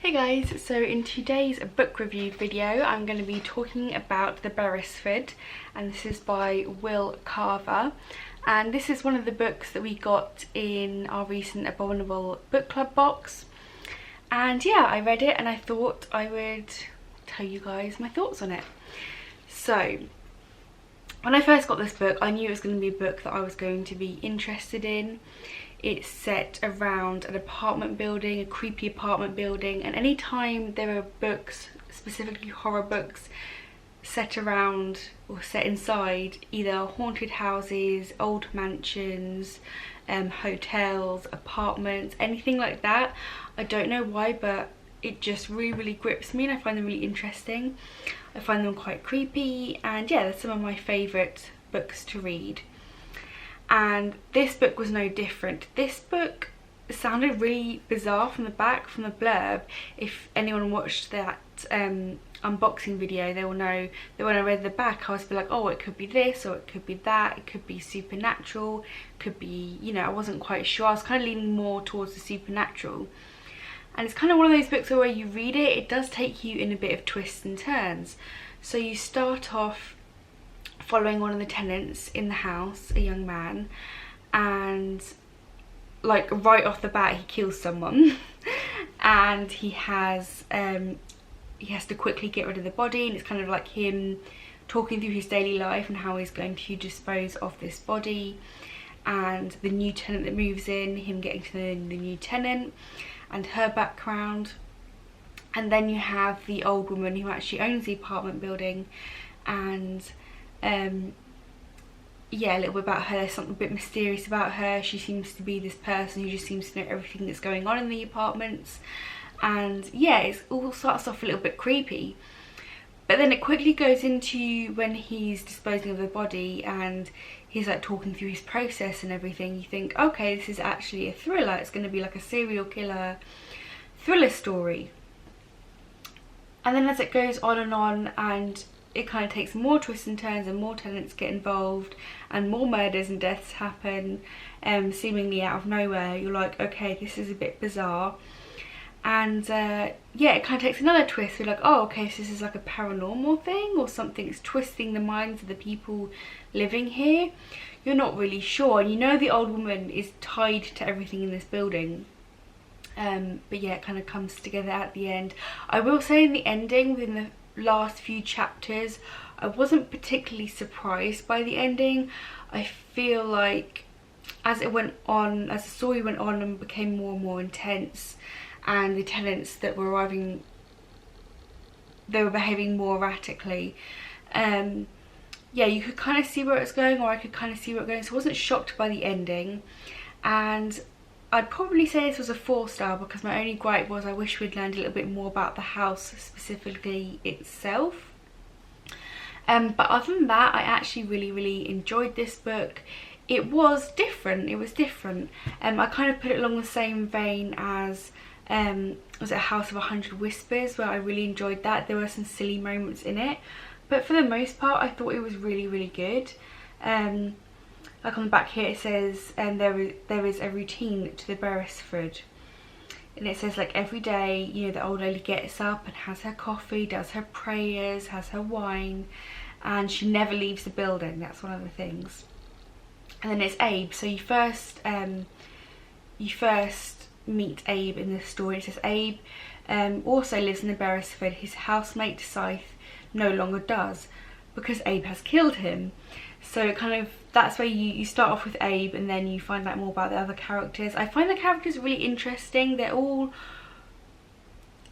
Hey guys, so in today's book review video I'm going to be talking about the Beresford, and this is by Will Carver, and this is one of the books that we got in our recent Abominable Book Club box. And yeah, I read it and I thought I would tell you guys my thoughts on it. So when I first got this book I knew it was going to be a book that I was going to be interested in. It's set around an apartment building, a creepy apartment building, and any time there are books, specifically horror books, set around or set inside either haunted houses, old mansions, hotels, apartments, anything like that, I don't know why, but it just really grips me and I find them really interesting. I find them quite creepy, and yeah, they're some of my favourite books to read. And this book was no different. This book sounded really bizarre from the back, from the blurb. If anyone watched that unboxing video, they will know that when I read the back I was like, oh, it could be this or it could be that, it could be supernatural, it could be, you know, I wasn't quite sure. I was kind of leaning more towards the supernatural. And it's kind of one of those books where you read it, it does take you in a bit of twists and turns. So you start off following one of the tenants in the house, a young man, and like right off the bat he kills someone and he has to quickly get rid of the body, and it's kind of like him talking through his daily life and how he's going to dispose of this body, and the new tenant that moves in, him getting to know the new tenant and her background. And then you have the old woman who actually owns the apartment building, and yeah, a little bit about her. There's something a bit mysterious about her. She seems to be this person who just seems to know everything that's going on in the apartments, and yeah, it all starts off a little bit creepy, but then it quickly goes into when he's disposing of the body and he's like talking through his process and everything. You think, okay, this is actually a thriller. It's going to be like a serial killer thriller story. And then as it goes on and it kind of takes more twists and turns and more tenants get involved and more murders and deaths happen, seemingly out of nowhere, you're like, okay, this is a bit bizarre. And yeah, it kind of takes another twist. You're like, oh, okay, so this is like a paranormal thing or something's twisting the minds of the people living here. You're not really sure, and you know the old woman is tied to everything in this building. But yeah, it kind of comes together at the end. I will say in the ending, within the last few chapters, I wasn't particularly surprised by the ending. I feel like as it went on, as the story went on and became more and more intense, and the tenants that were arriving, they were behaving more erratically, yeah, you could kind of see where it's going, or I could kind of see where it's going, so I wasn't shocked by the ending. And I'd probably say this was a 4-star, because my only gripe was I wish we'd learned a little bit more about the house specifically itself. But other than that, I actually really enjoyed this book. It was different. I kind of put it along the same vein as was it A House of 100 Whispers, where I really enjoyed that. There were some silly moments in it, but for the most part I thought it was really good. Like on the back here it says, there is a routine to the Beresford, and it says like every day, you know, the old lady gets up and has her coffee, does her prayers, has her wine, and she never leaves the building. That's one of the things. And then it's Abe. So you first meet Abe in this story. It says Abe also lives in the Beresford. His housemate Scythe no longer does, because Abe has killed him. So kind of that's where you start off with Abe, and then you find out more about the other characters. I find the characters really interesting. They all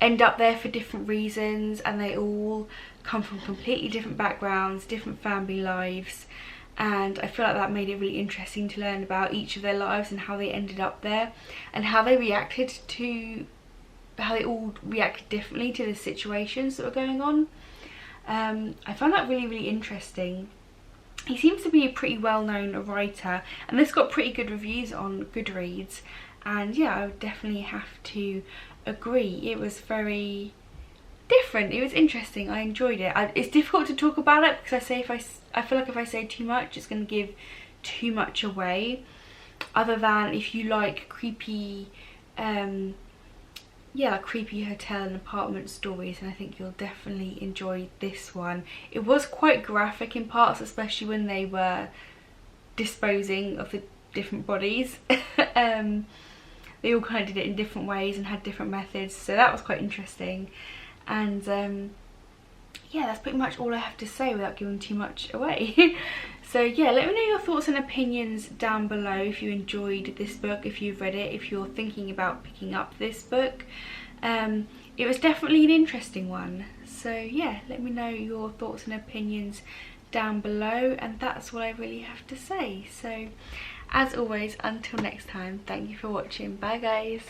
end up there for different reasons, and they all come from completely different backgrounds, different family lives, and I feel like that made it really interesting to learn about each of their lives and how they ended up there, and how they all reacted differently to the situations that were going on. I found that really interesting. He seems to be a pretty well-known writer, and this got pretty good reviews on Goodreads, and yeah, I would definitely have to agree. It was very different. It was interesting. I enjoyed it. It's difficult to talk about it because I feel like if I say too much it's going to give too much away, other than if you like creepy yeah, like creepy hotel and apartment stories, and I think you'll definitely enjoy this one. It was quite graphic in parts, especially when they were disposing of the different bodies. They all kind of did it in different ways and had different methods, so that was quite interesting. And yeah, that's pretty much all I have to say without giving too much away. So yeah, let me know your thoughts and opinions down below if you enjoyed this book, if you've read it, if you're thinking about picking up this book. It was definitely an interesting one. So yeah, let me know your thoughts and opinions down below, and that's what I really have to say. So as always, until next time, thank you for watching. Bye guys.